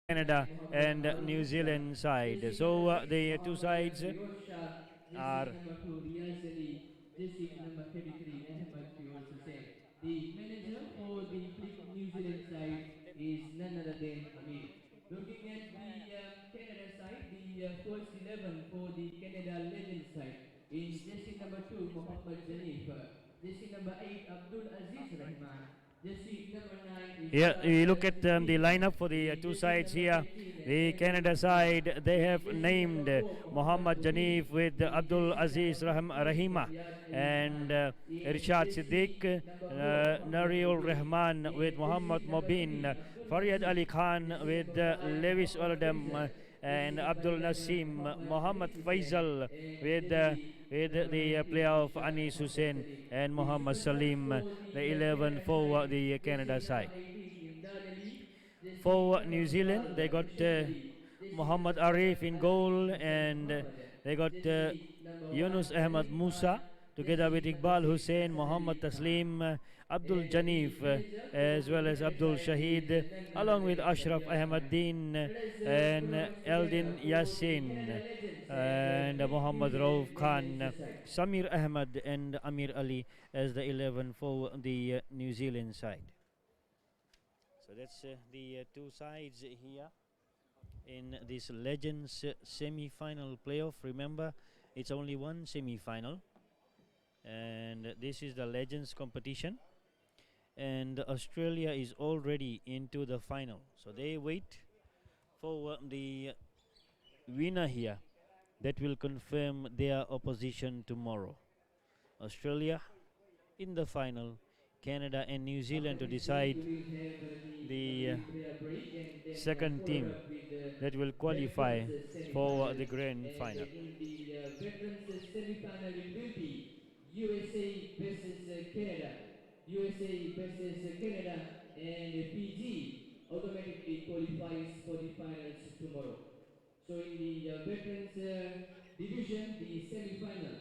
Canada and New Zealand side. So the two sides Jersey are number 2, Riyaz Ali. Jersey number 33, Ahmed Firoz Hussain. The manager for the New Zealand side is none other than Amir. Looking at the Canada side, the first 11 for the Canada Legends side. In jersey number 2, Mohammad Janif. Jersey number 8, Abdul Aziz Rahman. Jersey number 9 is Yeah, we look at the Siddiq. lineup for the two Jersey sides number here. 13, The Kevin Canada Abdullah. side, they The have jersey number named 4, Muhammad Mohammad Tawfiq. Janif with The Abdul jersey number Aziz 15, Rahima Riyad Ali and Khan. In Irshad jersey Siddiq, number 4, Muhammad Nariul Mubin. Rahman with In Muhammad jersey number 3, Mobin, Abdul Faryad Ali Aziz. Khan Jersey with number 5, Lewis Muhammad Oladam Faisal. and Jersey number Abdul 11, Nasim, Muhammad Muhammad Anis Hussain. Faisal And with jersey number the player 19, of Rashad Anis Mohammed Hussein Salim. and The Muhammad super subs Salim, for the the 11 Canada for side, the jersey Canada number side. 18, Imdad Ali. Jersey For number New 12, Zealand, they got Rashid Ali. Jersey Muhammad number 7, Arif in Azmi goal, Hussain and Muhammad. they got Jersey number 1, Yunus Ahmad Khalid Musa Khan. together with Jersey number Iqbal 6, Hussein, Hassan Muhammad Ali Khan. Taslim, Abdul And the Janif, manager for as the well as Canada Abdul side is Shahid, none other along with than Ashraf Riyad Ahmad Khan. Din Let us and put our hands together Eldin for the Yassin Canada Legends and and New Muhammad Rauf Zealand Khan, Legends side. Samir Ahmad and Amir Ali as the 11 for the New Zealand side. So that's the two sides here in this Legends semi-final playoff. Remember, it's only one semi-final, and this is the Legends competition. And Australia is already into the final, so they wait for the winner here that will confirm their opposition tomorrow. Australia in the final, Canada and New After Zealand to this break, we decide will have the the prayer break and then second follow team up with the that will qualify veterans for semi-final. the grand And final. in the veterans semi-final, it will be USA versus Canada. USA versus Canada, and PG automatically qualifies for the finals tomorrow. So in the veterans division, the semi-final,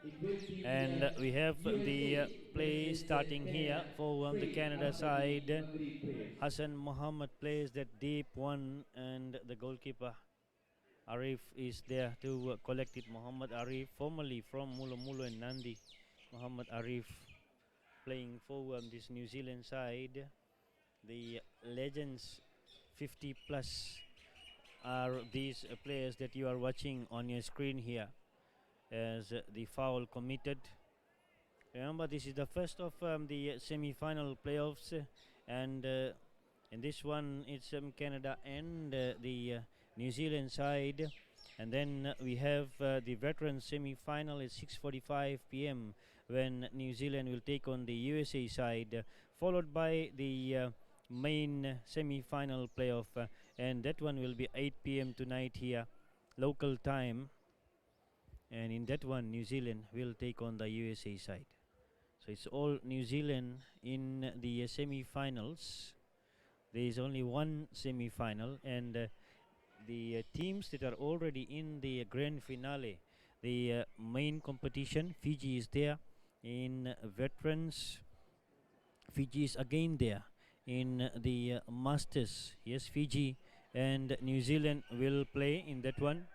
it will be And we have the USA play versus starting here Canada for the straight Canada after the side. Maghrib prayers. Hassan Muhammad plays that deep one, and the goalkeeper Arif is there to collect it. Muhammad Arif, formerly from Mulu Mulu and Nandi. Muhammad Arif playing for this New Zealand side. The legends 50 plus are these players that you are watching on your screen here as the foul committed. Remember, this is the first of the semi-final playoffs, and in this one it's Canada and the New Zealand side, and then we have the veterans semi-final at 6:45 p.m. when New Zealand will take on the USA side, followed by the main semi-final playoff, and that one will be 8 p.m. tonight here, local time, and in that one New Zealand will take on the USA side. So it's all New Zealand in the semi-finals. There is only one semi-final, and the teams that are already in the grand finale, the main competition, Fiji is there. In veterans, Fiji is again there. In the Masters, yes, Fiji and New Zealand will play in that one,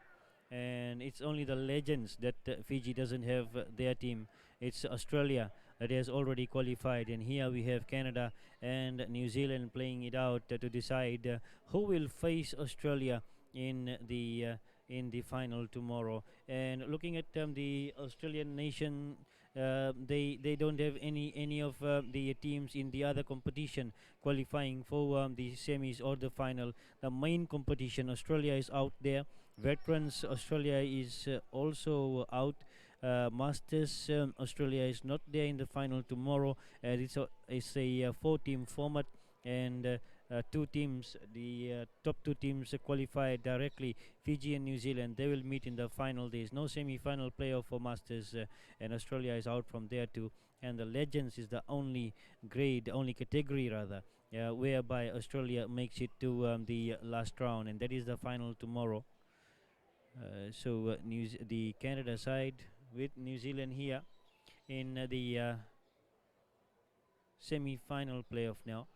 and it's only the legends that Fiji doesn't have their team. It's Australia that has already qualified, and here we have Canada and New Zealand playing it out to decide who will face Australia in the final tomorrow. And looking at the Australian nation, they don't have any of the teams in the other competition qualifying for the semis or the final. The main competition, Australia is out there. Veterans, Australia is also out. Masters, Australia is not there in the final tomorrow. It's a four-team format, and two teams, the top two teams qualify directly. Fiji and New Zealand, they will meet in the final. There is no semi-final playoff for Masters, and Australia is out from there too. And the Legends is the only grade, only category rather, whereby Australia makes it to the last round, and that is the final tomorrow. The Canada side with New Zealand here in the semi-final playoff now,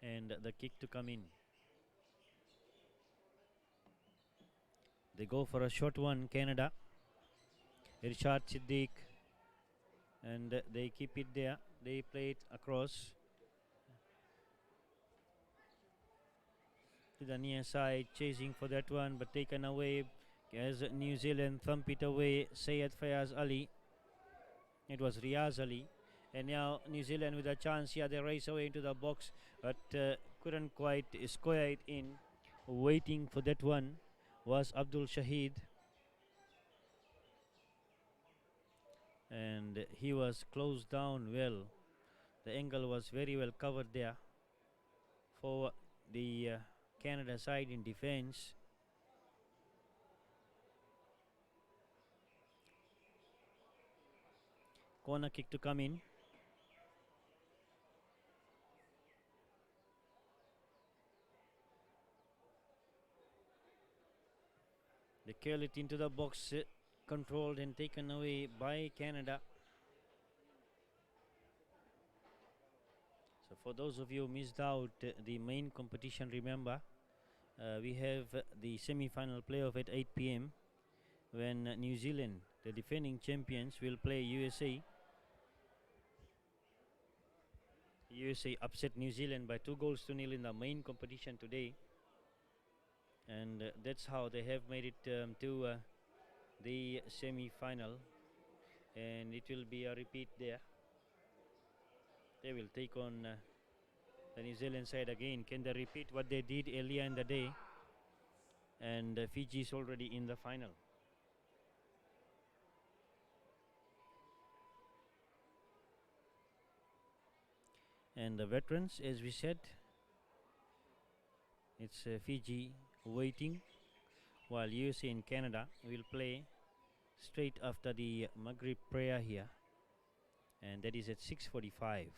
and the kick to come in. They go for a short one, Canada. Irshad Siddiq, and they keep it there. They play it across to the near side, chasing for that one, but taken away as New Zealand thump it away. Sayed Fayaz Ali. It was Riaz Ali. And now New Zealand with a chance here. They race away into the box, but couldn't quite square it in. Waiting for that one was Abdul Shahid. And he was closed down well. The angle was very well covered there for the Canada side in defense. Corner kick to come in. They curl it into the box, controlled and taken away by Canada. So for those of you who missed out the main competition, remember we have the semi-final playoff at 8 p.m. when New Zealand, the defending champions, will play USA. USA upset New Zealand by 2-0 in the main competition today, and that's how they have made it to the semi-final, and it will be a repeat there. They will take on the New Zealand side again. Can they repeat what they did earlier in the day? And Fiji is already in the final. And the veterans, as we said, it's Fiji waiting, while USA and Canada will play straight after the Maghrib prayer here, and that is at 6:45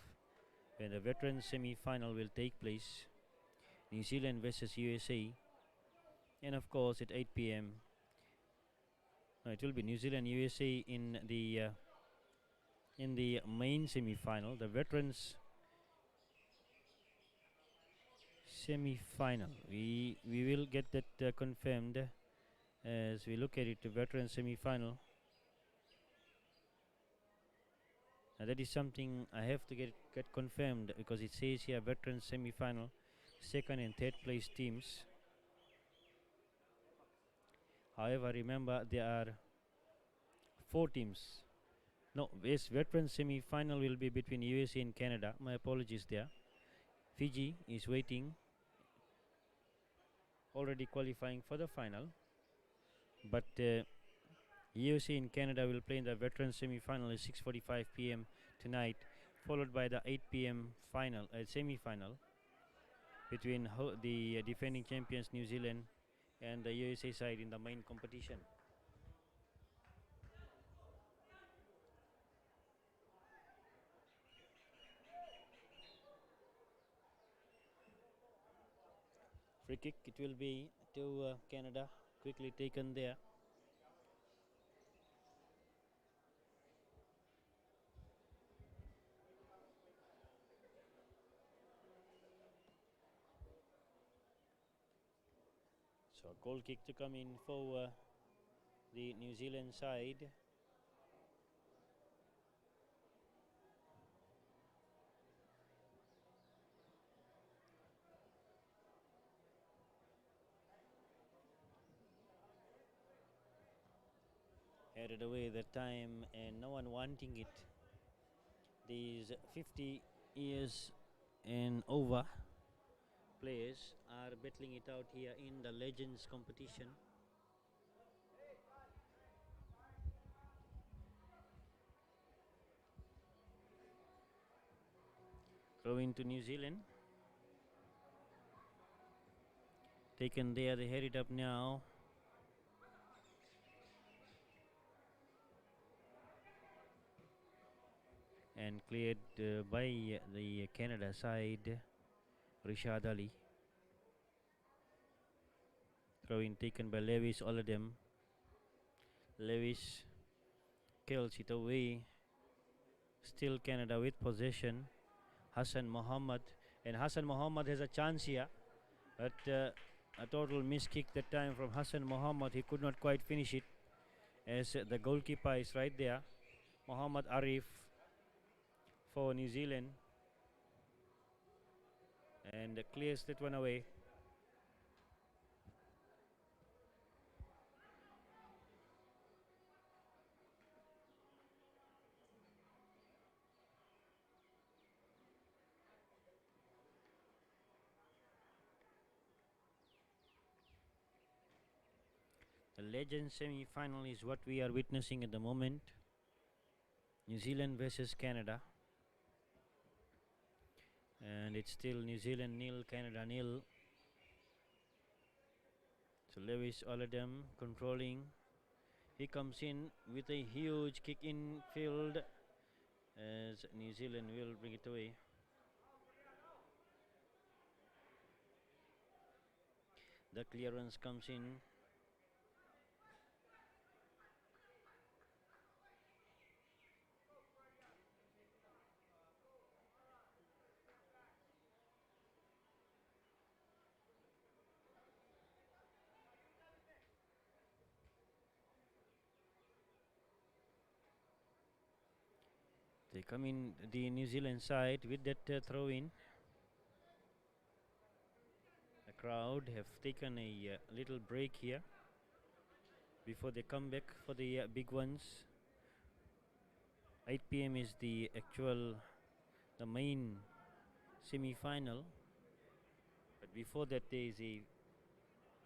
when the veterans semi-final will take place. New Zealand versus USA, and of course at 8 p.m. No, it will be New Zealand USA in the main semi-final. The veterans semi-final. We will get that confirmed as we look at it. The veteran semi-final. Now that is something I have to get confirmed, because it says here veteran semi-final, second and third place teams. However, remember there are 4 teams. No, yes, veteran semi-final will be between USA and Canada. My apologies there. Fiji is waiting, already qualifying for the final, but USA and Canada will play in the veteran semi-final at 6:45 p.m. tonight, followed by the 8 p.m. final, semi-final between the defending champions New Zealand and the USA side in the main competition. Free kick, it will be to Canada, quickly taken there. So goal kick to come in for the New Zealand side. Headed away that time, and no one wanting it. These 50 years and over players are battling it out here in the Legends competition. Throw into New Zealand. Taken there, they head it up now. And cleared by the Canada side, Rishad Ali. Throw in taken by Lewis Oladem. Lewis kills it away. Still Canada with possession. Hassan Mohammed, and Hassan Mohammed has a chance here, but a total miss kick that time from Hassan Mohammed. He could not quite finish it as the goalkeeper is right there. Muhammad Arif for New Zealand and clears that one away. The legend semi-final is what we are witnessing at the moment. New Zealand versus Canada. And it's still New Zealand nil, Canada nil. So Lewis Oladem controlling. He comes in with a huge kick in field as New Zealand will bring it away. The clearance comes in. They come in the New Zealand side with that throw in. The crowd have taken a little break here before they come back for the big ones. 8 p.m. is the main semi-final. But before that there is a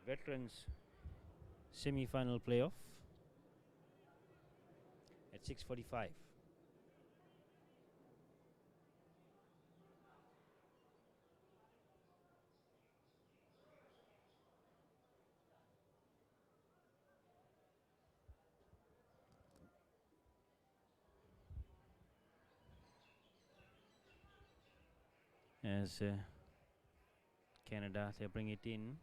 veterans semi-final playoff at 6:45. As Canada, they bring it in.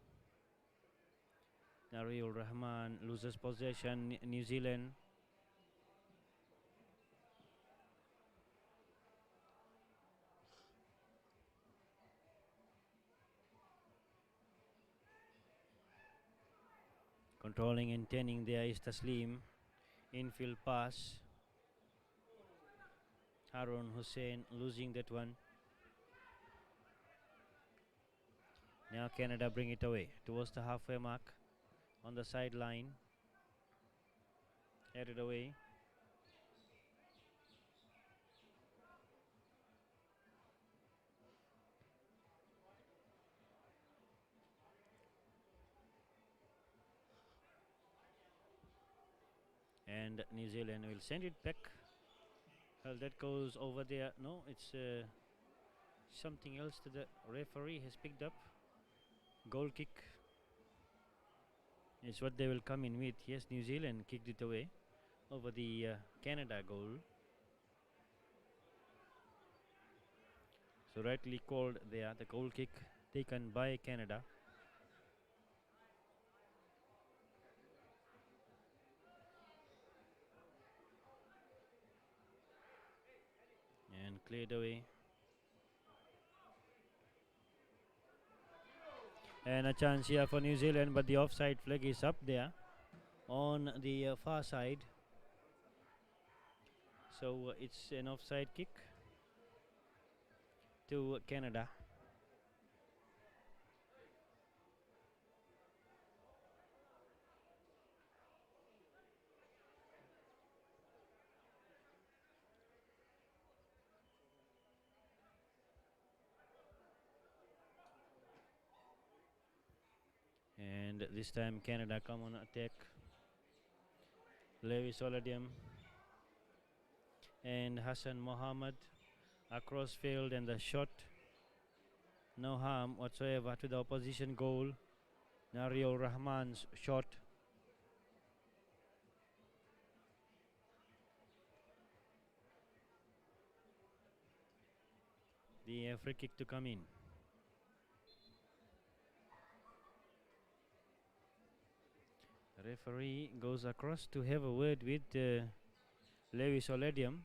Nariul Rahman loses possession. New Zealand. Controlling and tending there is Taslim. Infield pass. Harun Hussein losing that one. Now Canada bring it away towards the halfway mark on the sideline. Headed away. And New Zealand will send it back. Well, that goes over there. No, it's something else that the referee has picked up. Goal kick is what they will come in with. Yes, New Zealand kicked it away over the Canada goal. So rightly called there, the goal kick taken by Canada. And cleared away. And a chance here for New Zealand, but the offside flag is up there on the far side. So it's an offside kick to Canada. And this time Canada come on attack. Lewis Oladium and Hassan Mohammed across field, and the shot, no harm whatsoever to the opposition goal. Nariul Rahman's shot. The free kick to come in. The referee goes across to have a word with Lewis Oladium.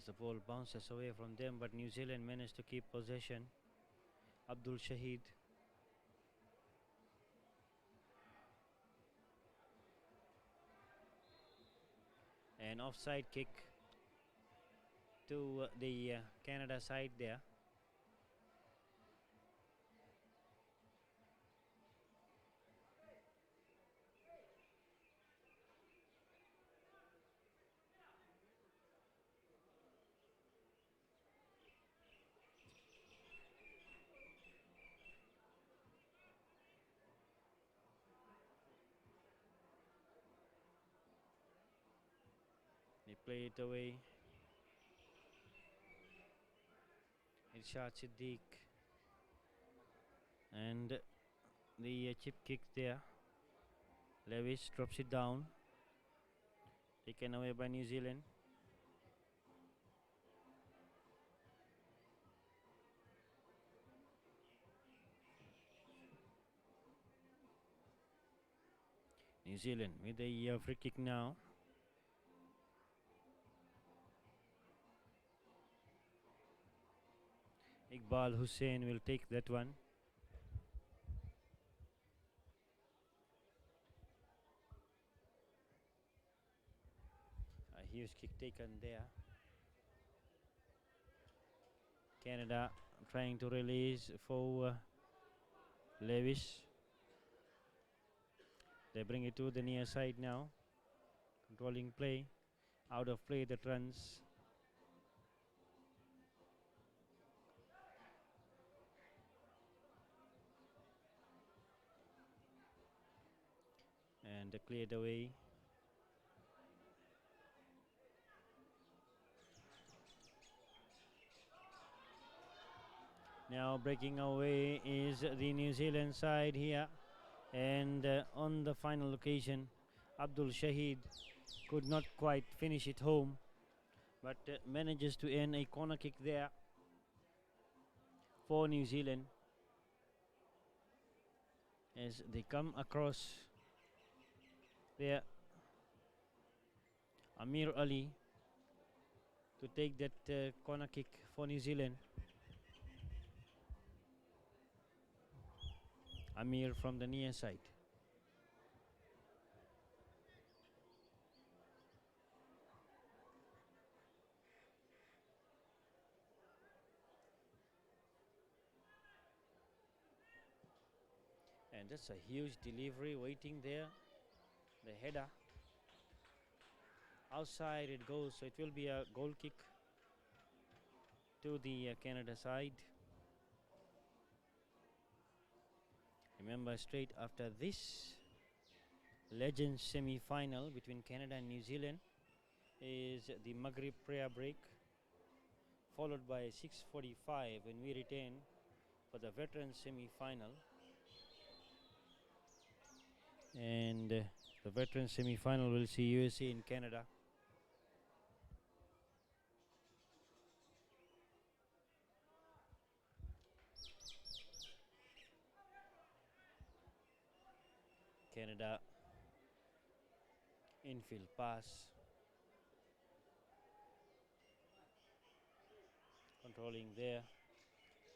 as the ball bounces away from them, but New Zealand managed to keep possession. Abdul Shahid. An offside kick to the Canada side there. They play it away. Irshad Siddiq. And the chip kick there. Lewis drops it down. Taken away by New Zealand. New Zealand with a free kick now. Iqbal Hussain will take that one. A huge kick taken there. Canada trying to release for Lewis. They bring it to the near side now. Controlling play. Out of play that runs. And cleared away. Now breaking away is the New Zealand side here. And on the final occasion, Abdul Shahid could not quite finish it home, but manages to earn a corner kick there for New Zealand as they come across there. Amir Ali to take that corner kick for New Zealand. Amir from the near side. And that's a huge delivery waiting there. The header. Outside it goes, so it will be a goal kick to the Canada side. Remember, straight after this Legends semi-final between Canada and New Zealand is the Maghrib prayer break, followed by 6:45 when we return for the Veterans semi-final. And the Veterans semi-final will see USA in Canada. Canada infield pass. Controlling there.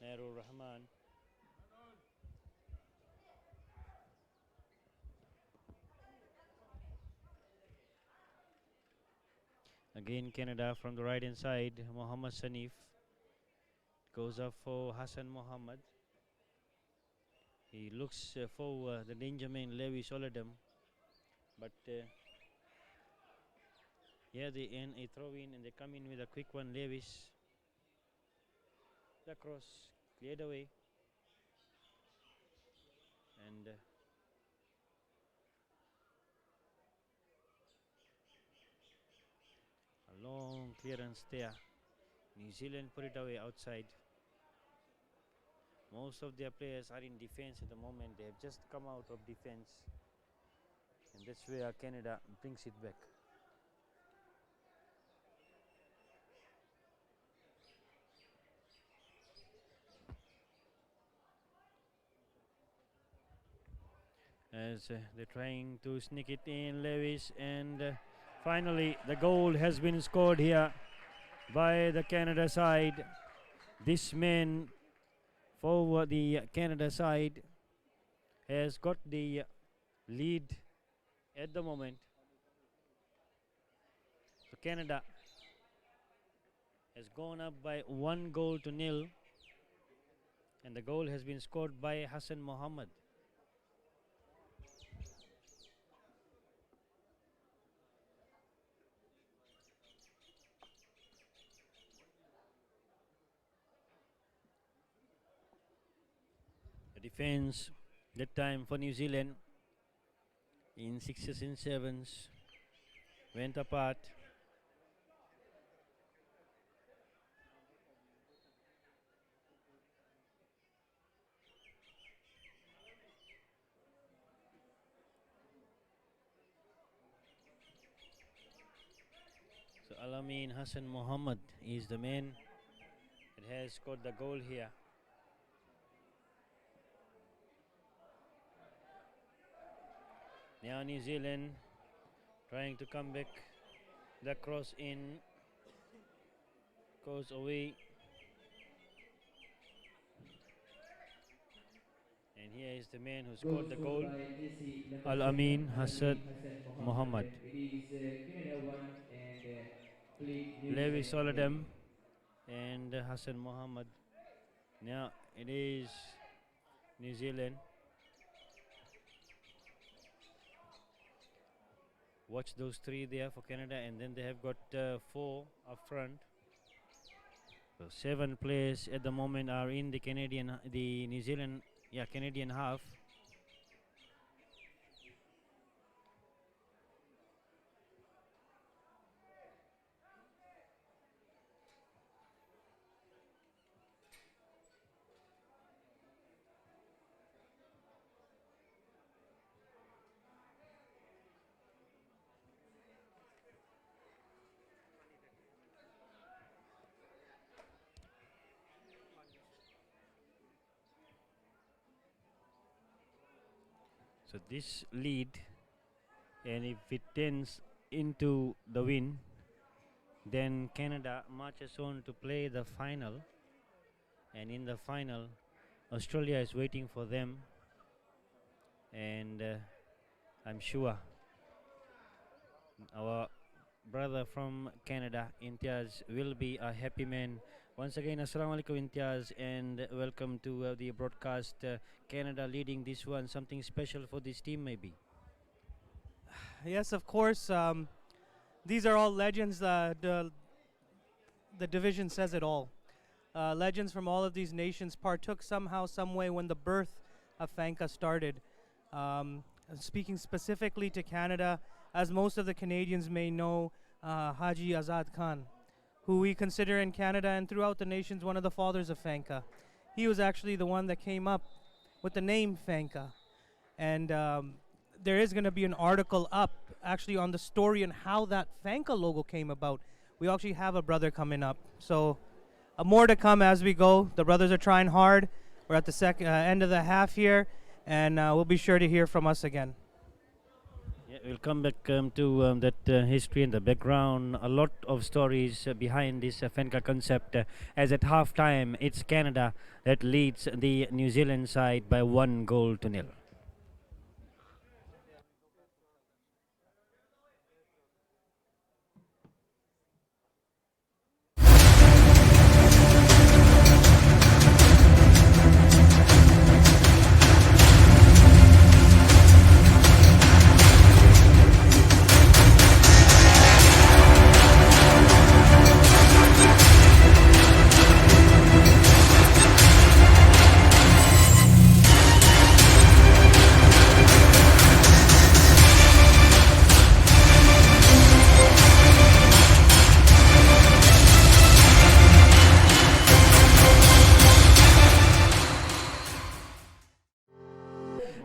Nairul Rahman. Again Canada from the right hand side. Mohammad Sanif goes up for Hassan Mohammed. He looks for the danger man Levi Soledam, but here they end a throw in and they come in with a quick one. Levis, the cross cleared away, and a long clearance there. New Zealand put it away outside. Most of their players are in defense at the moment. They have just come out of defense, and that's where Canada brings it back. As they're trying to sneak it in, Lewis, and finally the goal has been scored here by the Canada side. This man for the Canada side has got the lead at the moment. So Canada has gone up by 1-0, and the goal has been scored by Hassan Mohammed. The defense that time for New Zealand in sixes and sevens went apart. So Alamin Hassan Mohammed is the man that has scored the goal here. Now New Zealand trying to come back. The cross in goes away. And here is the man who Goal scored the scored goal, by jersey number Al 7, Amin Alamin Hassan Hassan Mohammed. Mohammed. It is Canada 1 and Fleet New Levi Zealand nil. Soladem and Hassan Mohammed. Now it is New Zealand. Watch those three there for Canada, and then they have got 4 up front. So 7 players at the moment are in the New Zealand, Canadian half. So this lead, and if it turns into the win, then Canada marches on to play the final. And in the final, Australia is waiting for them. And I'm sure our brother from Canada, Imtiaz, will be a happy man. Once again, Assalamu alaikum, Imtiaz, and welcome to the broadcast. Canada leading this one, something special for this team, maybe. Yes, of course. These are all legends. The division says it all. Legends from all of these nations partook somehow, some way when the birth of Fanca started. Speaking specifically to Canada, as most of the Canadians may know, Haji Azad Khan, who we consider in Canada and throughout the nations one of the fathers of Fanca. He was actually the one that came up with the name Fanca. And there is going to be an article up actually on the story and how that Fanca logo came about. We actually have a brother coming up. So more to come as we go. The brothers are trying hard. We're at the end of the half here, and we'll be sure to hear from us again. Yeah, we'll come back to that history and the background. A lot of stories behind this Fanca concept. As at halftime, it's Canada that leads the New Zealand side by 1-0.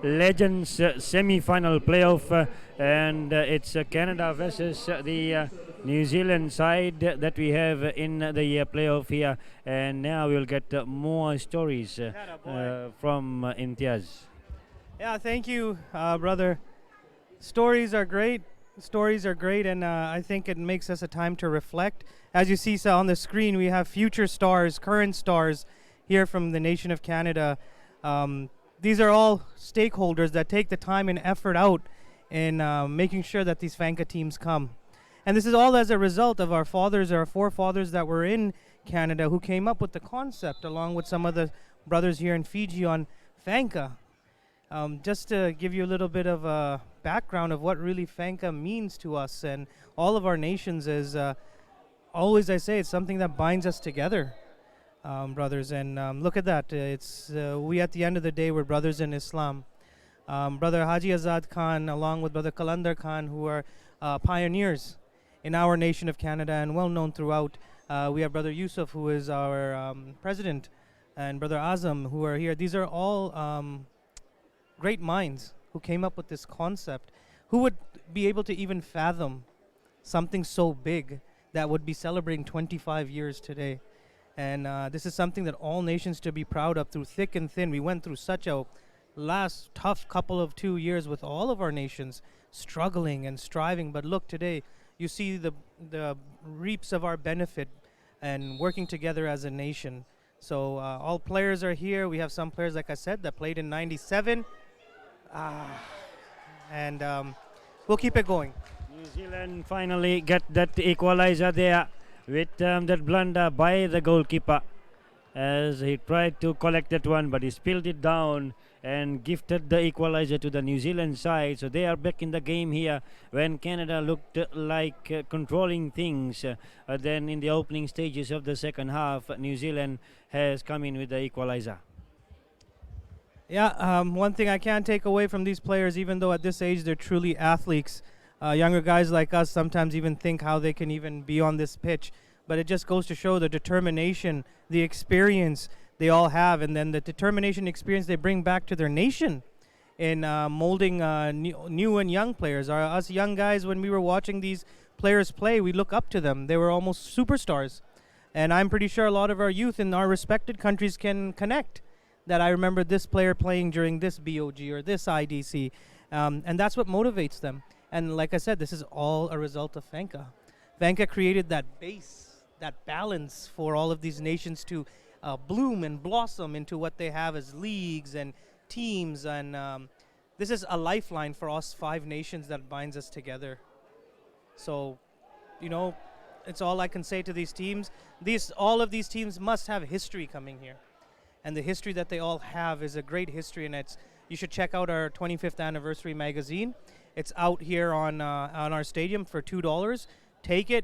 Legends semi-final playoff, and it's Canada versus the New Zealand side that we have in the playoff here. And now we'll get more stories from Imtiaz. Yeah, thank you, brother. Stories are great. Stories are great, and I think it makes us a time to reflect. As you see so on the screen, we have future stars, current stars here from the nation of Canada. Um, these are all stakeholders that take the time and effort out in making sure that these Fanca teams come. And this is all as a result of our fathers, our forefathers that were in Canada who came up with the concept along with some of the brothers here in Fiji on Fanca. Just to give you a little bit of a background of what really Fanca means to us and all of our nations is always I say it's something that binds us together, brothers. And look at that. It's we at the end of the day we're brothers in Islam. Brother Haji Azad Khan along with Brother Kalandar Khan who are pioneers in our nation of Canada and well known throughout. We have Brother Yusuf who is our president and Brother Azam who are here. These are all great minds who came up with this concept. Who would be able to even fathom something so big that would be celebrating 25 years today? And this is something that all nations to be proud of through thick and thin. We went through such a last tough couple of 2 years with all of our nations struggling and striving. But look, today you see the reaps of our benefit and working together as a nation. So all players are here. We have some players, like I said, that played in '97. And we'll keep it going. New Zealand finally get that equalizer there with that blunder by the goalkeeper as he tried to collect that one, but he spilled it down and gifted the equalizer to the New Zealand side. So they are back in the game here when Canada looked like controlling things. Then in the opening stages of the second half, New Zealand has come in with the equalizer. Yeah, one thing I can't take away from these players, even though at this age they're truly athletes, younger guys like us sometimes even think how they can even be on this pitch. But it just goes to show the determination, the experience they all have, and then the determination experience they bring back to their nation in molding new and young players. Us young guys, when we were watching these players play, we look up to them. They were almost superstars. And I'm pretty sure a lot of our youth in our respected countries can connect that I remember this player playing during this BOG or this IDC. And that's what motivates them. And like I said, this is all a result of Fanca. Fanca created that base, that balance for all of these nations to bloom and blossom into what they have as leagues and teams. And this is a lifeline for us 5 nations that binds us together. So, you know, it's all I can say to these teams. All of these teams must have history coming here. And the history that they all have is a great history, and you should check out our 25th anniversary magazine. It's out here on our stadium for $2. Take it.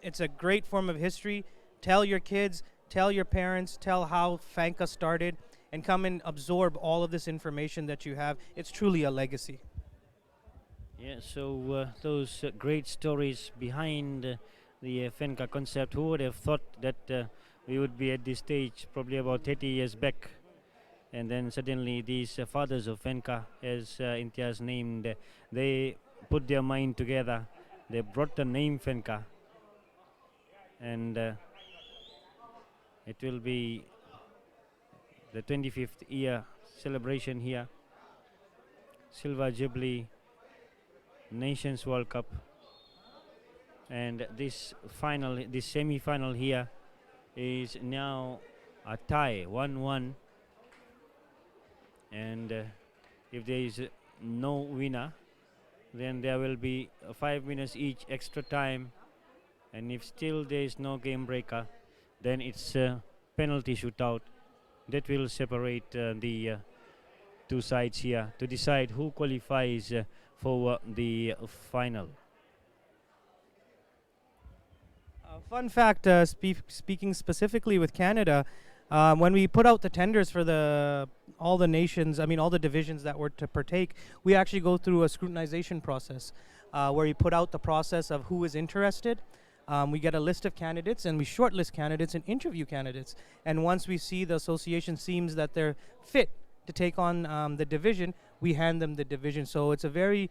It's a great form of history. Tell your kids, tell your parents, tell how Fanca started, and come and absorb all of this information that you have. It's truly a legacy. Yeah, so those great stories behind the Fanca concept. Who would have thought that we would be at this stage probably about 30 years back, and then suddenly these fathers of Fanca, as Imtiaz named, they put their mind together. They brought the name Fanca, and it will be the 25th year celebration here. Silver Jubilee, Nations World Cup, and this semi-final here is now a tie, 1-1, and if there is no winner, then there will be 5 minutes each extra time, and if still there is no game breaker, then it's a penalty shootout that will separate the two sides here to decide who qualifies for the final. Fun fact, speaking specifically with Canada, when we put out the tenders for all the divisions that were to partake, we actually go through a scrutinization process where we put out the process of who is interested. We get a list of candidates and we shortlist candidates and interview candidates. And once we see the association seems that they're fit to take on the division, we hand them the division. So it's a very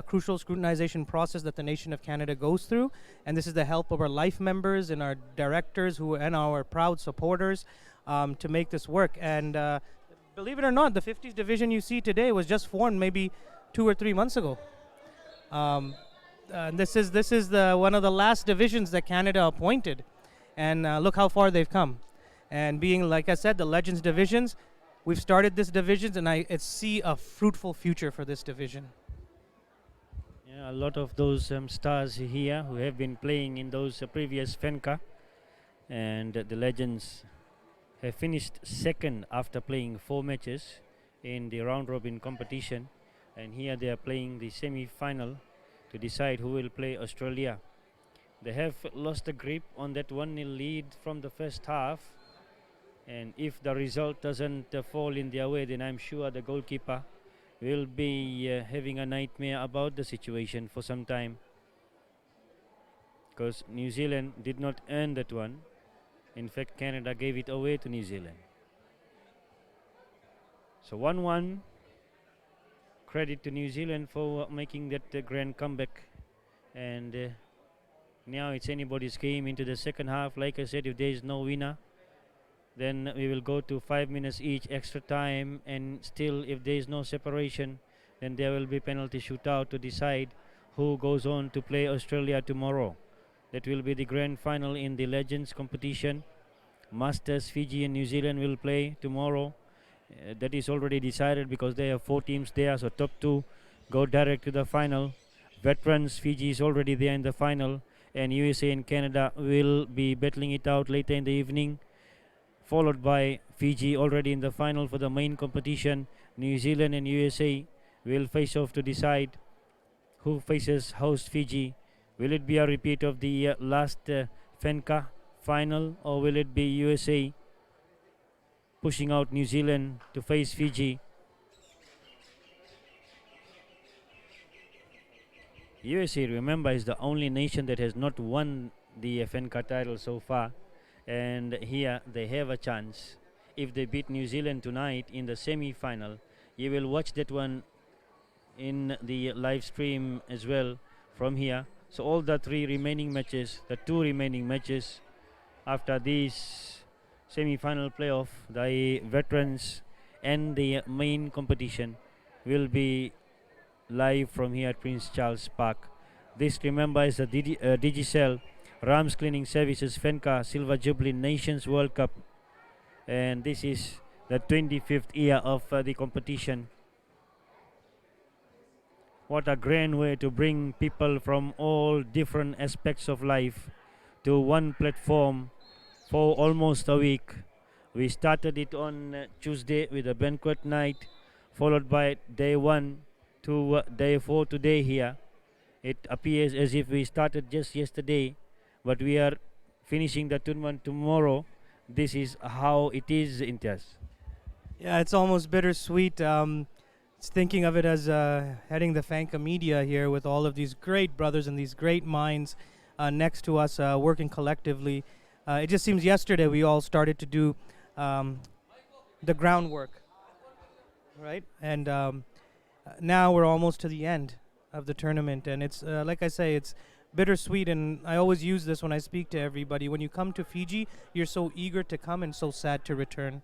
crucial scrutinization process that the nation of Canada goes through, and this is the help of our life members and our directors and our proud supporters to make this work. And believe it or not, the 50s division you see today was just formed maybe 2 or 3 months ago. this is the one of the last divisions that Canada appointed, and look how far they've come. And being, like I said, the Legends divisions, we've started this divisions, and I see a fruitful future for this division. Yeah, a lot of those stars here who have been playing in those previous Fanca, and the Legends have finished second after playing 4 matches in the round robin competition, and here they are playing the semi-final to decide who will play Australia. They have lost the grip on that 1-0 lead from the first half, and if the result doesn't fall in their way, then I'm sure the goalkeeper will be having a nightmare about the situation for some time, because New Zealand did not earn that one. In fact, Canada gave it away to New Zealand. So 1-1. Credit to New Zealand for making that grand comeback. And now it's anybody's game into the second half. Like I said, if there is no winner, then we will go to 5 minutes each extra time. And still, if there is no separation, then there will be penalty shootout to decide who goes on to play Australia tomorrow. That will be the grand final in the Legends competition. Masters, Fiji and New Zealand will play tomorrow. That is already decided because there are 4 teams there, so top 2 go direct to the final. Veterans, Fiji is already there in the final, and USA and Canada will be battling it out later in the evening, followed by Fiji already in the final for the main competition. New Zealand and USA will face off to decide who faces host Fiji. Will it be a repeat of the last Fanca final, or will it be USA pushing out New Zealand to face Fiji? USA, remember, is the only nation that has not won the Fanca title so far, and here they have a chance. If they beat New Zealand tonight in the semi-final, you will watch that one in the live stream as well from here. So all the 3 remaining matches, the 2 remaining matches after this semi-final playoff, the Veterans and the main competition will be live from here at Prince Charles Park. This, remember, is the Digicel Rams Cleaning Services Fanca Silver Jubilee Nations World Cup, and this is the 25th year of the competition. What a grand way to bring people from all different aspects of life to one platform for almost a week. We started it on Tuesday with a banquet night, followed by day 1 to day 4 today here. It appears as if we started just yesterday, but we are finishing the tournament tomorrow. This is how it is, Intiaz. Yeah, it's almost bittersweet. It's thinking of it as heading the Fanca media here with all of these great brothers and these great minds next to us working collectively. It just seems yesterday we all started to do the groundwork, right? And now we're almost to the end of the tournament, and it's like I say, it's bittersweet. And I always use this when I speak to everybody. When you come to Fiji, you're so eager to come and so sad to return.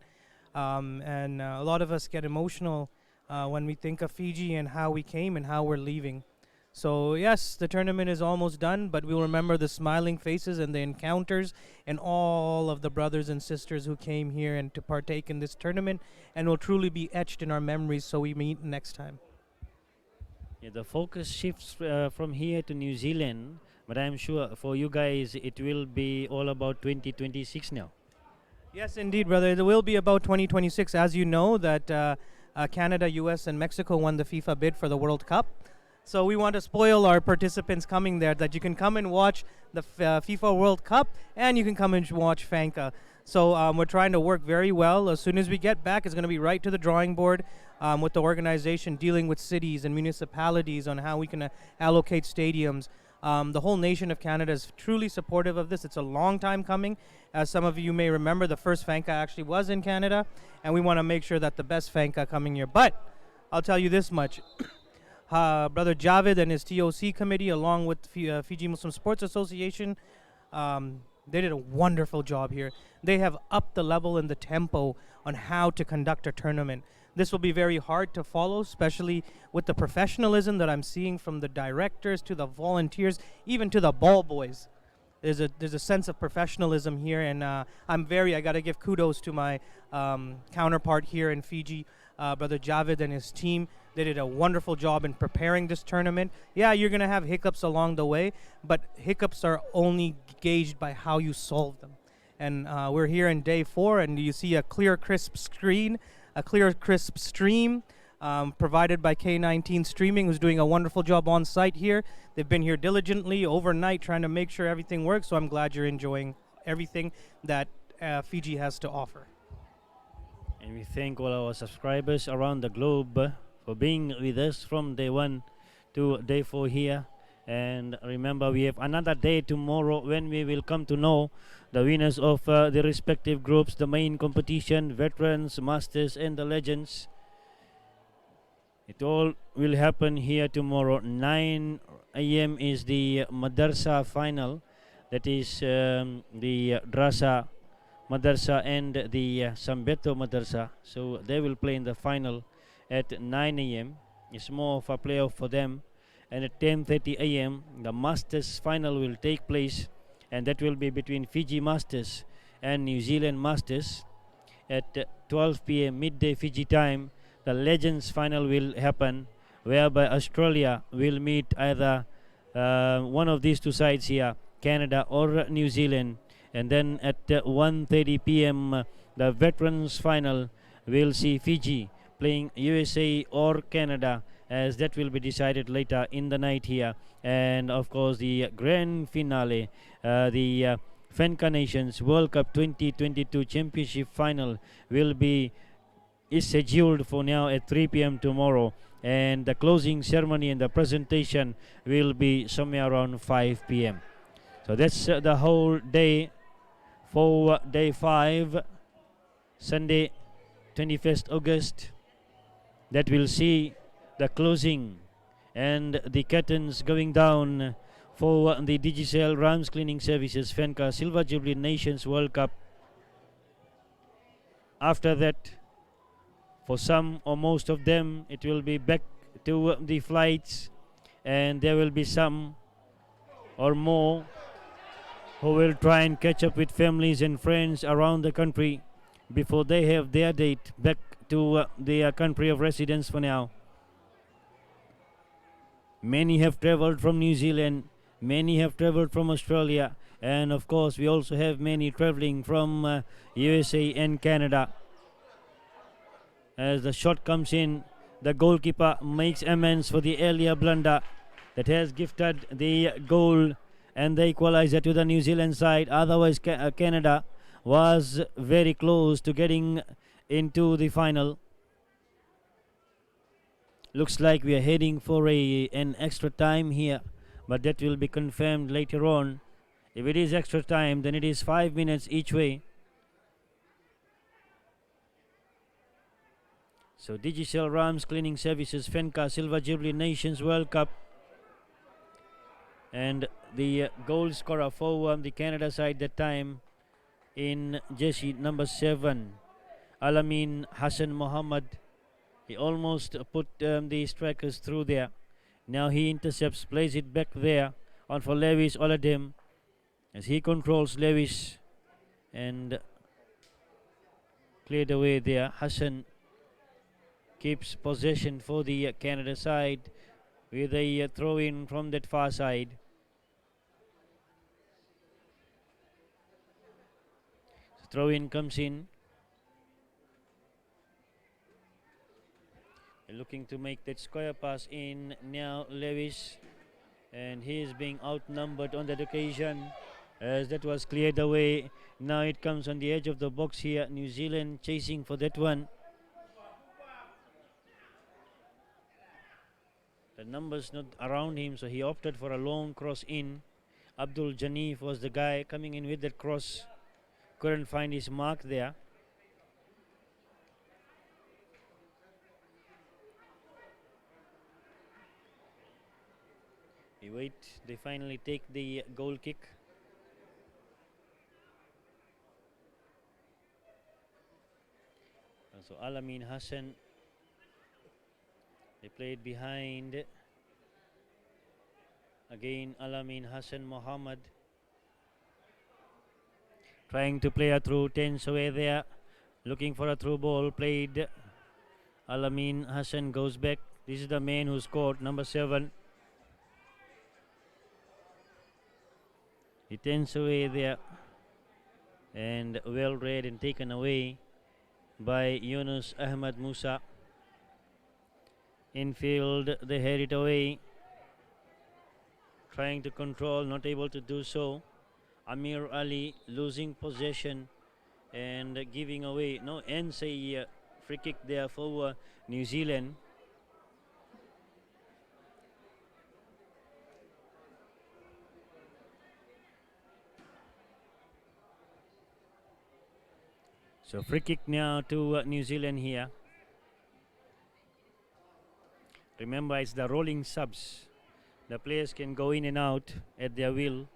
And a lot of us get emotional when we think of Fiji and how we came and how we're leaving. So yes, the tournament is almost done, but we'll remember the smiling faces and the encounters and all of the brothers and sisters who came here and to partake in this tournament, and will truly be etched in our memories so we meet next time. Yeah, the focus shifts from here to New Zealand, but I'm sure for you guys it will be all about 2026 now. Yes, indeed, brother. It will be about 2026. As you know, that Canada, US, and Mexico won the FIFA bid for the World Cup. So we want to spoil our participants coming there, that you can come and watch the FIFA World Cup, and you can come and watch Fanca. So we're trying to work very well. As soon as we get back, it's going to be right to the drawing board with the organization dealing with cities and municipalities on how we can allocate stadiums. The whole nation of Canada is truly supportive of this. It's a long time coming. As some of you may remember, the first Fanca actually was in Canada, and we want to make sure that the best Fanca coming here. But I'll tell you this much. Brother Javid and his TOC committee, along with Fiji Muslim Sports Association, they did a wonderful job here. They have upped the level and the tempo on how to conduct a tournament. This will be very hard to follow, especially with the professionalism that I'm seeing from the directors to the volunteers, even to the ball boys. There's a sense of professionalism here, and I got to give kudos to my counterpart here in Fiji, Brother Javed and his team. They did a wonderful job in preparing this tournament. Yeah, you're going to have hiccups along the way, but hiccups are only gauged by how you solve them. And we're here in day 4, and you see a clear, crisp screen, a clear, crisp stream provided by K19 Streaming, who's doing a wonderful job on site here. They've been here diligently overnight trying to make sure everything works, so I'm glad you're enjoying everything that Fiji has to offer. And we thank all our subscribers around the globe for being with us from day 1 to day 4 here. And remember, we have another day tomorrow when we will come to know the winners of the respective groups, the main competition, veterans, masters, and the legends. It all will happen here tomorrow. 9 a.m. is the Madarsa final. That is the Drasa Madarsa and the Sambeto Madarsa. So they will play in the final at 9 a.m. It's more of a playoff for them. And at 10:30 a.m. the Masters final will take place, and that will be between Fiji Masters and New Zealand Masters. At 12 p.m. midday Fiji time, the Legends final will happen, whereby Australia will meet either one of these two sides here, Canada or New Zealand. And then at 1:30 p.m. the Veterans final will see Fiji playing USA or Canada, as that will be decided later in the night here. And of course the grand finale, the Fanca Nations World Cup 2022 Championship final is scheduled for now at 3 p.m. tomorrow, and the closing ceremony and the presentation will be somewhere around 5 p.m. So that's the whole day for day 5, Sunday 21st August. That will see the closing and the curtains going down for the Digicel Rams Cleaning Services Fanca Silver Jubilee Nations World Cup. After that, for some or most of them, it will be back to the flights, and there will be some or more who will try and catch up with families and friends around the country before they have their date back to their country of residence for now. Many have traveled from New Zealand, many have traveled from Australia, and of course we also have many traveling from USA and Canada. As the shot comes in, the goalkeeper makes amends for the earlier blunder that has gifted the goal and the equalizer to the New Zealand side. Otherwise Canada was very close to getting into the final. Looks like we are heading for an extra time here, but that will be confirmed later on. If it is extra time, then it is 5 minutes each way. So Digicel Rams Cleaning Services Fanca Silver Jubilee Nations World Cup, and the goal scorer for the Canada side that time in jersey number 7, Alamin Hassan Mohammed. He almost put the strikers through there. Now he intercepts, plays it back there on for Lewis Oladim, as he controls Lewis and cleared away there. Hassan keeps possession for the Canada side with a throw in from that far side. Throw in comes in. Looking to make that square pass in now, Lewis, and he is being outnumbered on that occasion, as that was cleared away. Now it comes on the edge of the box here. New Zealand chasing for that one. The numbers not around him, so he opted for a long cross in. Abdul Janif was the guy coming in with that cross. Couldn't find his mark there. We wait, they finally take the goal kick. So Alamin Hassan They played behind. Again, Alamin Hassan Mohammed trying to play a through, tense away there, looking for a through ball. Played. Alamin Hassan goes back. This is the man who scored, number 7. He tends away there, and well read and taken away by Yunus Ahmad Musa. Infield, they head it away, trying to control, not able to do so. Amir Ali losing possession and giving away. No, ends a free kick there for New Zealand. So free kick now to New Zealand here. Remember, it's the rolling subs. The players can go in and out at their will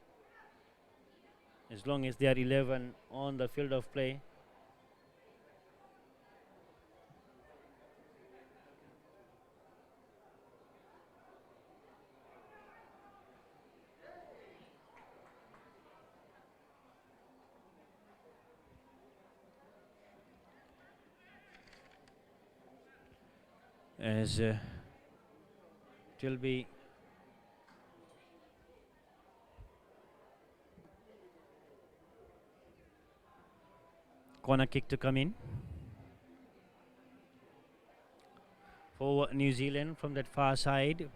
as long as they are 11 on the field of play. As it will be corner kick to come in for New Zealand from that far side.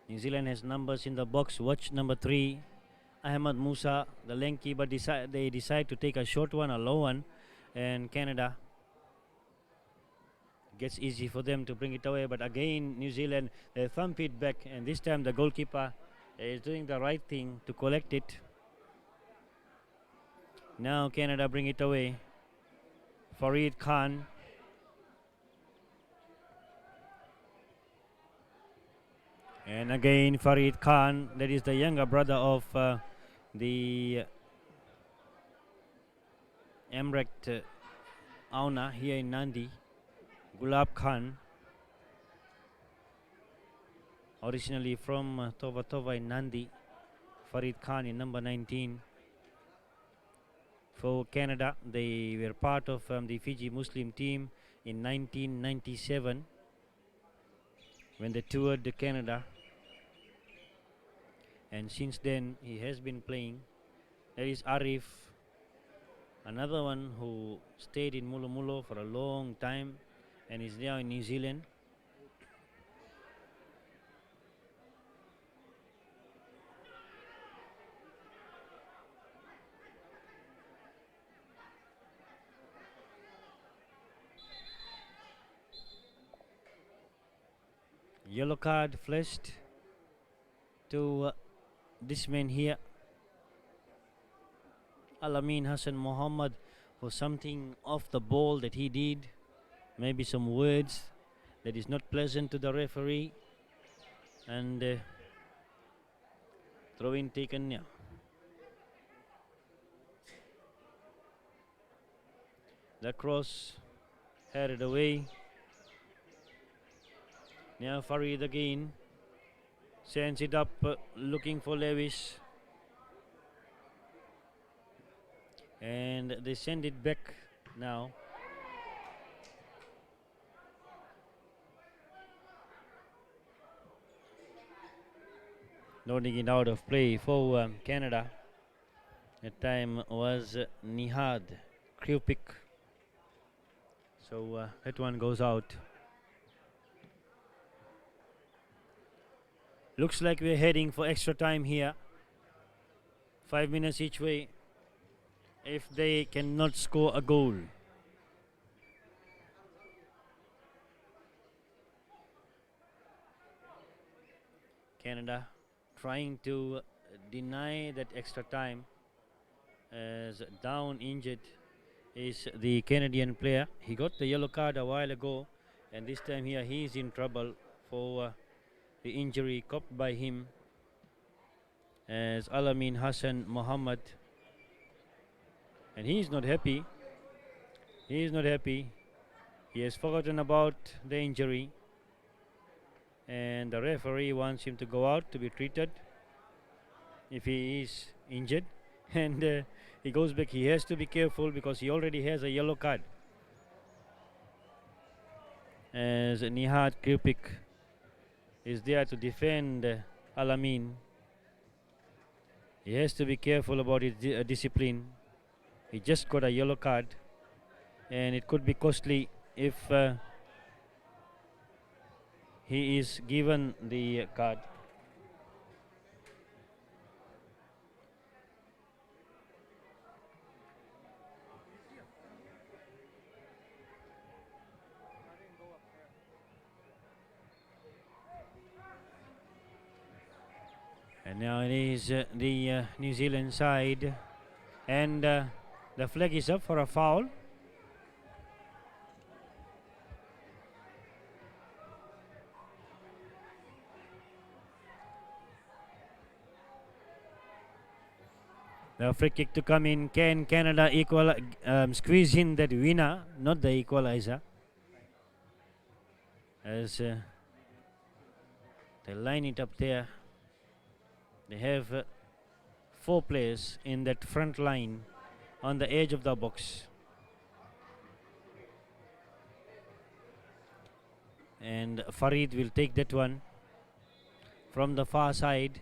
New Zealand has numbers in the box. Watch number 3, Ahmad Musa, the lanky, but they decide to take a short one, a low one, and Canada gets easy for them to bring it away. But again, New Zealand, they thump it back, and this time the goalkeeper is doing the right thing to collect it. Now Canada bring it away. Farid Khan. And again Farid Khan, that is the younger brother of the Emret Auna here in Nandi. Gulab Khan, originally from Tova Tova in Nandi. Farid Khan in number 19. For Canada, they were part of the Fiji Muslim team in 1997 when they toured Canada, and since then he has been playing. There is Arif, another one who stayed in Mulo Mulo for a long time and is now in New Zealand. Yellow card flashed to this man here, Alamin Hassan Mohammed, for something off the ball that he did. Maybe some words that is not pleasant to the referee, and throw in taken now. The cross headed away. Now Farid again sends it up, looking for Lewis, and they send it back now. Nodding it out of play for Canada. That time was Nihad Kriupik. So that one goes out. Looks like we're heading for extra time here. 5 minutes each way. If they cannot score a goal. Canada trying to deny that extra time, as down injured is the Canadian player. He got the yellow card a while ago, and this time here he is in trouble for the injury copped by him, as Alamin Hassan Mohammed, and he is not happy. He is not happy. He has forgotten about the injury, and the referee wants him to go out to be treated if he is injured. And he goes back. He has to be careful because he already has a yellow card. As Nihat Kripik is there to defend Alamin, he has to be careful about his discipline. He just got a yellow card, and it could be costly if he is given the card. And now it is the New Zealand side, and the flag is up for a foul. The free kick to come in. Can Canada squeeze in that winner, not the equalizer? As they line it up there. They have 4 players in that front line on the edge of the box. And Farid will take that one from the far side.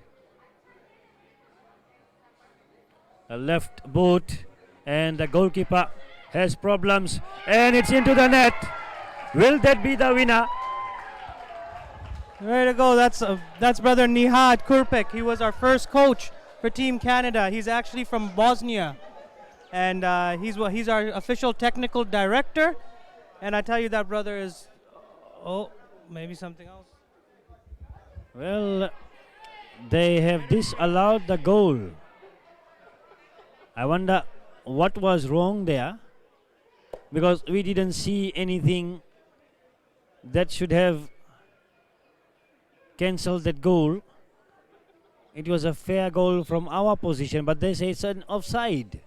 A left boot, and the goalkeeper has problems, and it's into the net. Will that be the winner? Way to go. That's brother Nihat Kurpek. He was our first coach for Team Canada. He's actually from Bosnia, and he's our official technical director. And I tell you, that brother is maybe something else. Well, they have disallowed the goal. I wonder what was wrong there, because we didn't see anything that should have cancelled that goal. It was a fair goal from our position, but they say it's an offside.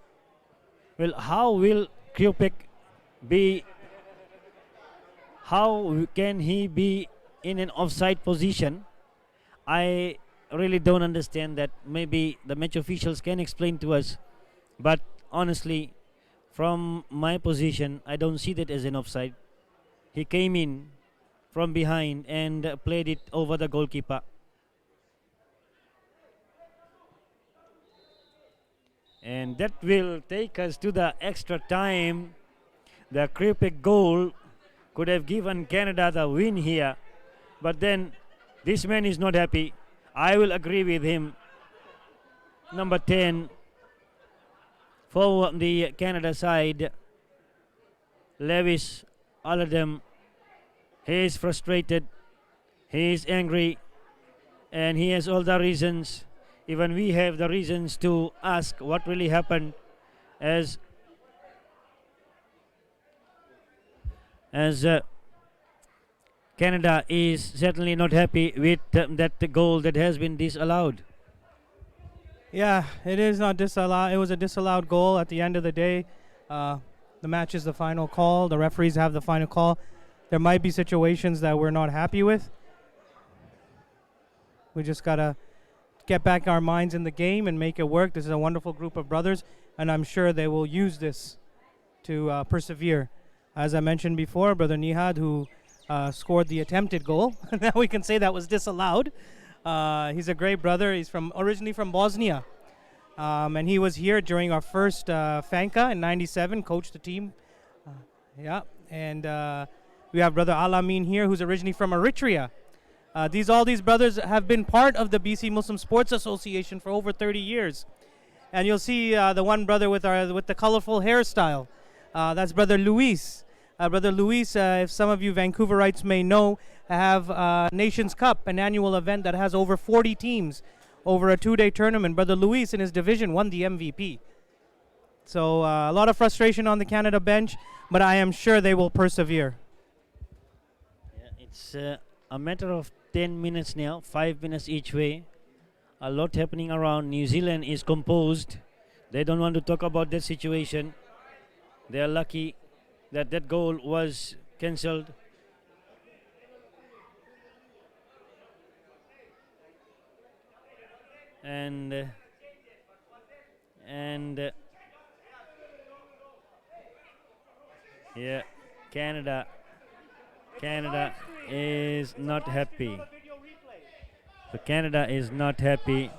Well, how will Krupek be? How can he be in an offside position? I really don't understand that. Maybe the match officials can explain to us. But honestly, from my position, I don't see that as an offside. He came in from behind and played it over the goalkeeper. And that will take us to the extra time. The Kripik goal could have given Canada the win here. But then this man is not happy. I will agree with him. Number 10 for the Canada side, Lewis Aladem. He is frustrated, he is angry, and he has all the reasons. Even we have the reasons to ask what really happened, as Canada is certainly not happy with that goal that has been disallowed. Yeah, it is not disallowed. It was a disallowed goal at the end of the day. The match is the final call. The referees have the final call. There might be situations that we're not happy with. We just got to get back our minds in the game and make it work. This is a wonderful group of brothers, and I'm sure they will use this to persevere. As I mentioned before, Brother Nihad, who scored the attempted goal, now we can say that was disallowed. He's a great brother. He's originally from Bosnia. And he was here during our first Fanca in '97, coached the team. And we have Brother Alamin here, who's originally from Eritrea. All these brothers have been part of the BC Muslim Sports Association for over 30 years. And you'll see the one brother with the colorful hairstyle. That's Brother Luis. Brother Luis, if some of you Vancouverites may know, have Nations Cup, an annual event that has over 40 teams over a 2-day tournament. Brother Luis in his division won the MVP. So a lot of frustration on the Canada bench, but I am sure they will persevere. Yeah, it's a matter of 10 minutes now, 5 minutes each way. A lot happening around. New Zealand is composed. They don't want to talk about that situation. They are lucky that that goal was cancelled. And and yeah, Canada Canada is not happy. So Canada is not happy.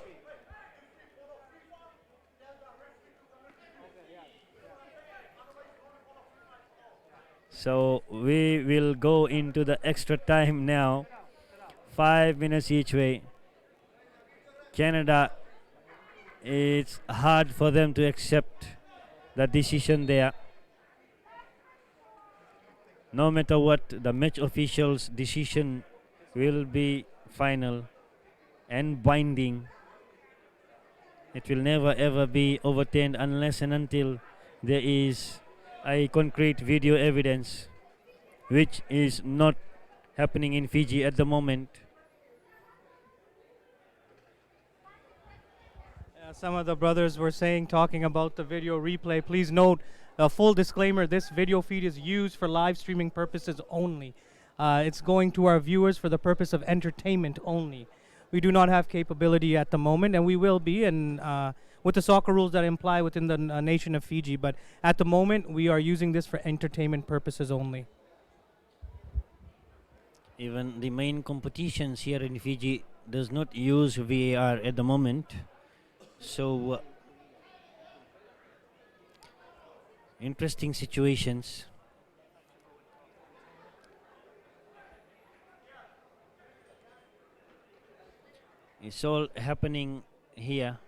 So we will go into the extra time now. 5 minutes each way. Canada, it's hard for them to accept the decision there. No matter what, the match officials' decision will be final and binding. It will never ever be overturned unless and until there is a concrete video evidence, which is not happening in Fiji at the moment. Some of the brothers were saying, talking about the video replay. Please note a full disclaimer: this video feed is used for live streaming purposes only. It's going to our viewers for the purpose of entertainment only. We do not have capability at the moment, and we will be, and with the soccer rules that imply within the nation of Fiji. But at the moment, we are using this for entertainment purposes only. Even the main competitions here in Fiji does not use VAR at the moment. So interesting situations. It's all happening here.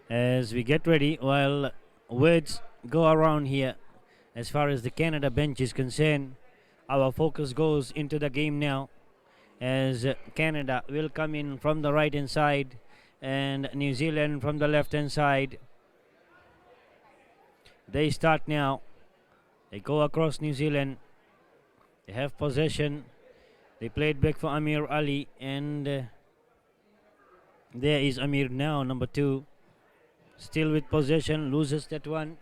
As we get ready, while words go around here, as far as the Canada bench is concerned, our focus goes into the game now, as Canada will come in from the right hand side and New Zealand from the left hand side. They start now. They go across New Zealand. They have possession. They played back for Amir Ali, and there is Amir now, number 2. Still with possession, loses that one.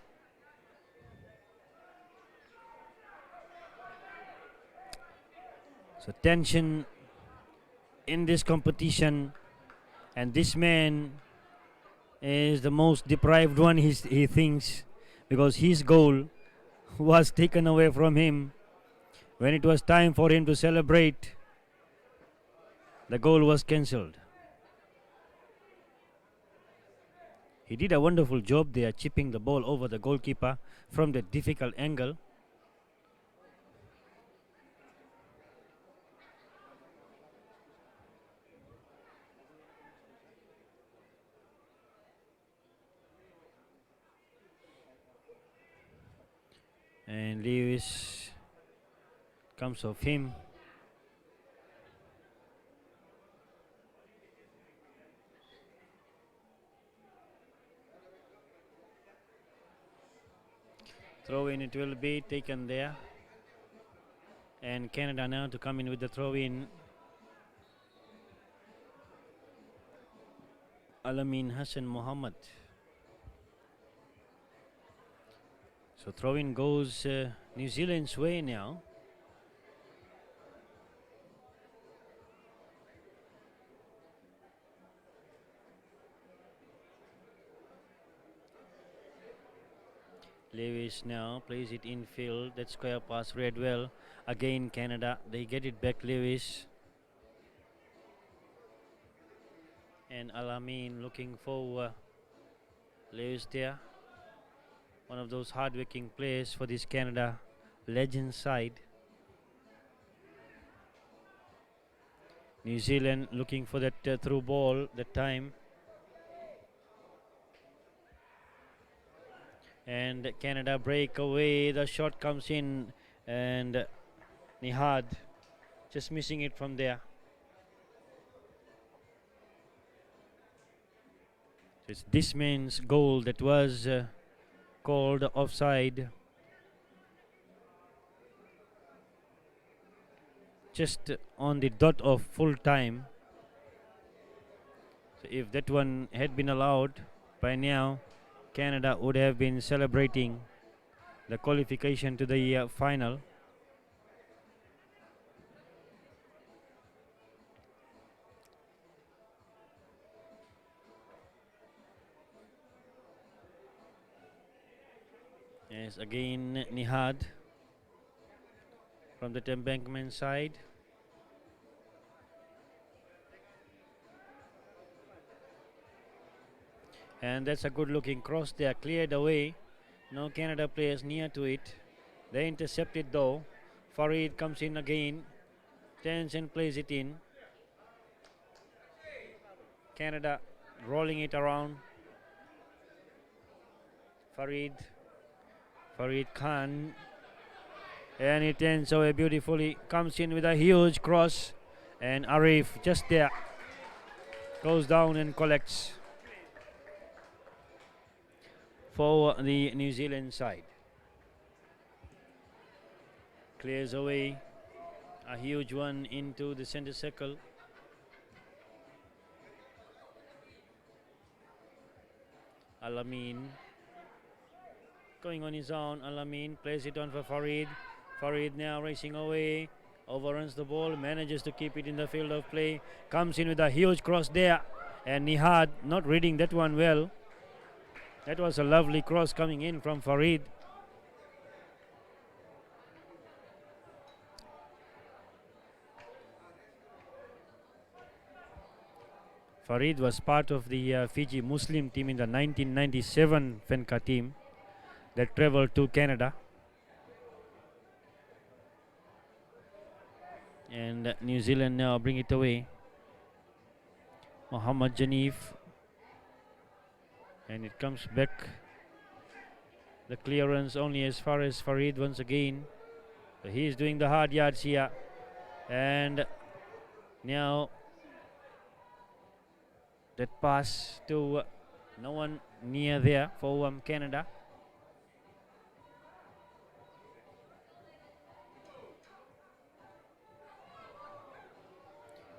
So tension in this competition, and this man is the most deprived one, he thinks, because his goal was taken away from him. When it was time for him to celebrate, the goal was cancelled. He did a wonderful job there, chipping the ball over the goalkeeper from the difficult angle. And Lewis comes off him. Throw in, it will be taken there. And Canada now to come in with the throw in. Alamin Hassan Mohammed. So throw in goes New Zealand's way now. Lewis now plays it infield. That square pass read well. Again Canada, they get it back. Lewis and Alamin looking for Lewis there. One of those hard-working players for this Canada legend side. New Zealand looking for that through ball that time. And Canada break away. The shot comes in, and Nihad just missing it from there. It's this man's goal that was called offside. just on the dot of full time. So if that one had been allowed, by now Canada would have been celebrating the qualification to the final. Yes, again Nihad from the embankment side. And that's a good looking cross there, cleared away. No Canada players near to it. They intercepted though. Farid comes in again, turns and plays it in. Canada rolling it around. Farid Khan, and it ends away beautifully. Comes in with a huge cross, and Arif just there goes down and collects for the New Zealand side. Clears away a huge one into the center circle. Alamin going on his own. Alamin plays it on for Farid. Farid now racing away, overruns the ball, manages to keep it in the field of play, comes in with a huge cross there, and Nihad not reading that one well. That was a lovely cross coming in from Farid. Farid was part of the Fiji Muslim team in the 1997 Fanca team that traveled to Canada. And New Zealand now bring it away. Mohammad Janif, and it comes back. The clearance only as far as Farid once again. So he is doing the hard yards here, and now that pass to no one near there for Canada.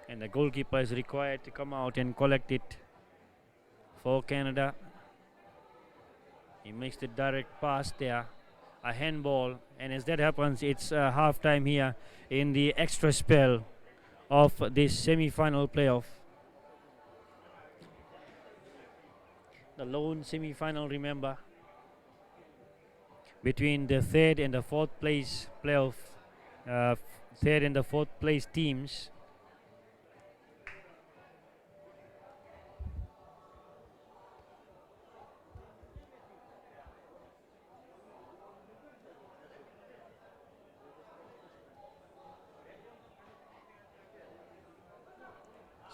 And the goalkeeper is required to come out and collect it for Canada. He makes the direct pass there, a handball, and as that happens, it's half time here in the extra spell of this semi-final playoff. The lone semi-final, remember, between the third and the fourth place playoff, third and the fourth place teams.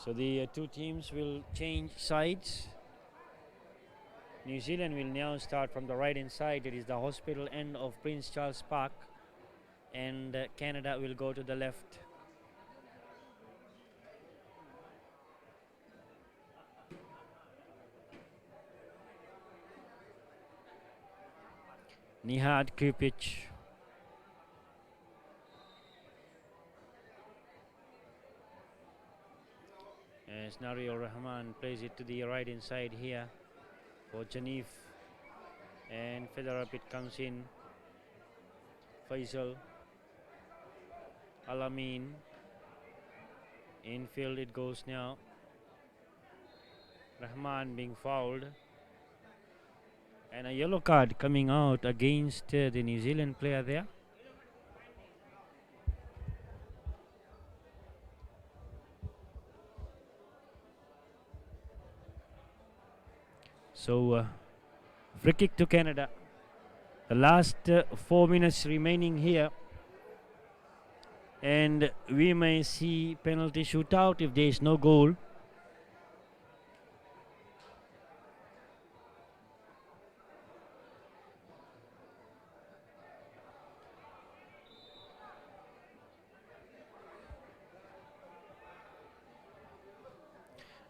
So the two teams will change sides. New Zealand will now start from the right hand side, that is the hospital end of Prince Charles Park, and Canada will go to the left. Nihad Kripic. As Nario Rahman plays it to the right hand side here for Janif, and further up it comes in. Faisal, Alamin, infield it goes now. Rahman being fouled, and a yellow card coming out against the New Zealand player there. So free kick to Canada. The last 4 minutes remaining here, and we may see penalty shootout if there is no goal.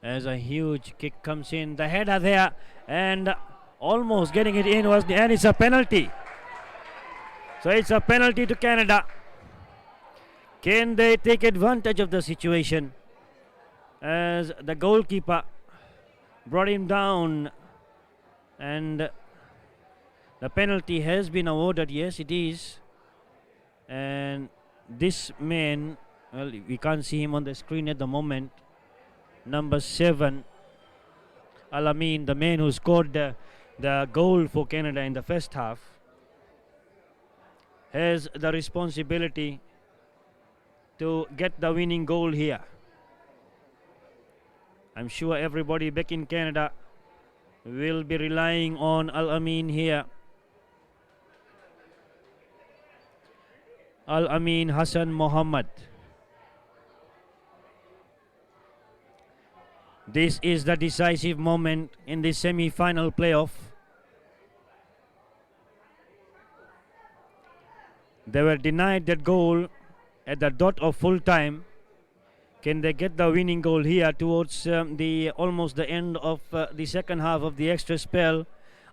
As a huge kick comes in, the header there, and almost getting it in was, and it's a penalty. So it's a penalty to Canada. Can they take advantage of the situation as the goalkeeper brought him down, and the penalty has been awarded? Yes, it is. And this man, well, we can't see him on the screen at the moment, number 7, Alamin, the man who scored the goal for Canada in the first half, has the responsibility to get the winning goal here. I'm sure everybody back in Canada will be relying on Al-Amin here. Al-Amin Hassan Mohammed. This is the decisive moment in the semi-final playoff. They were denied that goal at the dot of full time. Can they get the winning goal here towards the almost the end of the second half of the extra spell?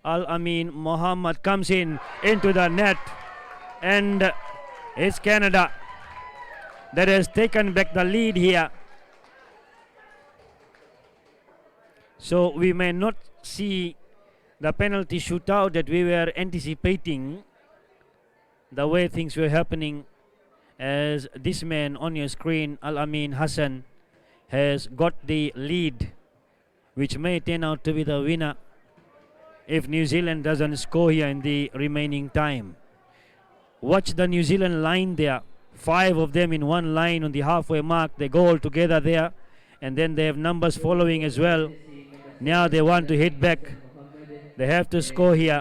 Al-Amin Mohammed comes into the net, and it's Canada that has taken back the lead here. So we may not see the penalty shootout that we were anticipating, the way things were happening, as this man on your screen, Al-Amin Hassan, has got the lead, which may turn out to be the winner if New Zealand doesn't score here in the remaining time. Watch the New Zealand line there. 5 of them in one line on the halfway mark. They go all together there, and then they have numbers following as well. Now they want to hit back. They have to score here.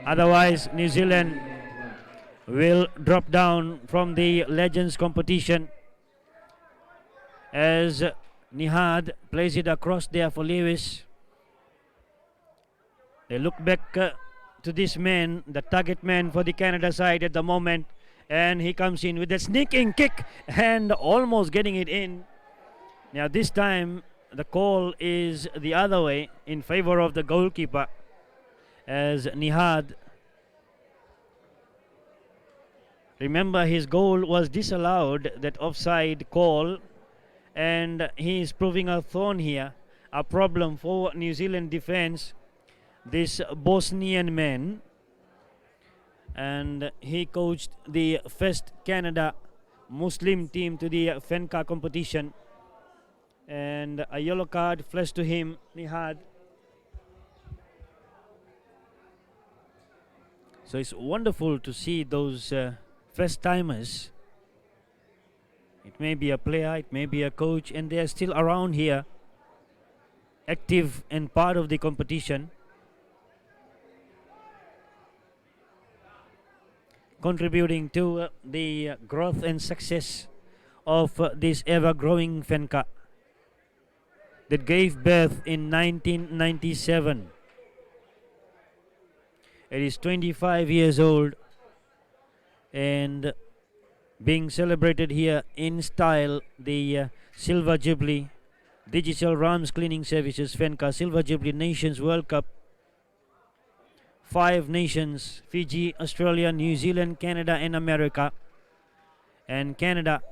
Otherwise, New Zealand will drop down from the Legends competition, as Nihad plays it across there for Lewis. They look back to this man, the target man for the Canada side at the moment, and he comes in with a sneaking kick and almost getting it in. Now this time the call is the other way, in favor of the goalkeeper, as Nihad, remember, his goal was disallowed, that offside call, and he is proving a thorn here, a problem for New Zealand defense, this Bosnian man, and he coached the first Canada Muslim team to the Fanca competition, and a yellow card flashed to him, Nihad. So it's wonderful to see those first timers. It may be a player, it may be a coach, and they are still around here, active and part of the competition, contributing to the growth and success of this ever-growing Fanca that gave birth in 1997. It is 25 years old and being celebrated here in style, the Silver Jubilee Digital Rams Cleaning Services Fanca Silver Jubilee Nations World Cup. 5 nations: Fiji, Australia, New Zealand, Canada and America. And Canada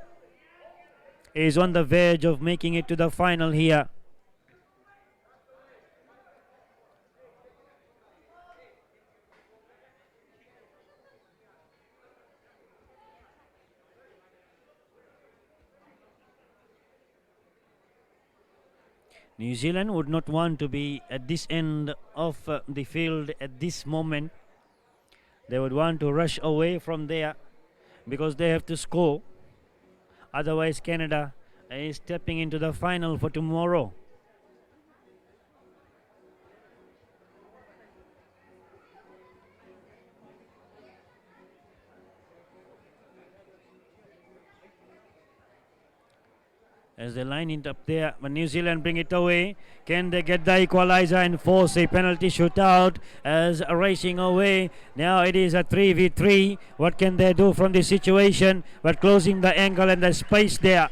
is on the verge of making it to the final here. New Zealand would not want to be at this end of the field at this moment. They would want to rush away from there because they have to score. Otherwise, Canada is stepping into the final for tomorrow. As they line it up there, but New Zealand bring it away. Can they get the equalizer and force a penalty shootout as racing away? Now it is a 3v3. What can they do from this situation? But closing the angle and the space there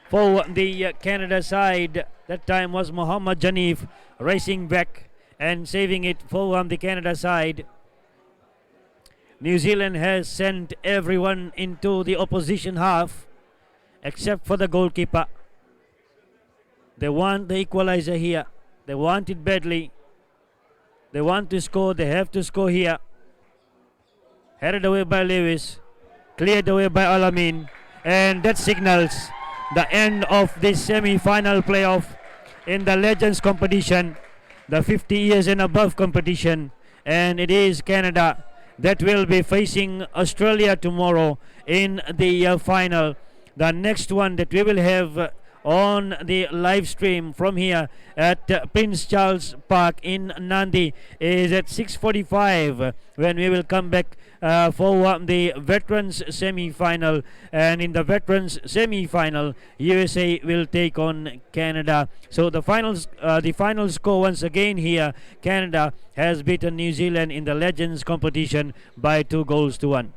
for the Canada side. That time was Mohammad Janif racing back and saving it for the Canada side. New Zealand has sent everyone into the opposition half except for the goalkeeper. They want the equalizer here. They want it badly. They want to score. They have to score here. Headed away by Lewis. Cleared away by Alamin. And that signals the end of this semi-final playoff in the Legends competition, the 50 years and above competition. And it is Canada that will be facing Australia tomorrow in the final. The next one that we will have on the live stream from here at Prince Charles Park in Nandi is at 6:45 when we will come back for the veterans semi-final. And in the veterans semi-final, USA will take on Canada. So the final score once again here, Canada has beaten New Zealand in the Legends competition by 2 goals to 1.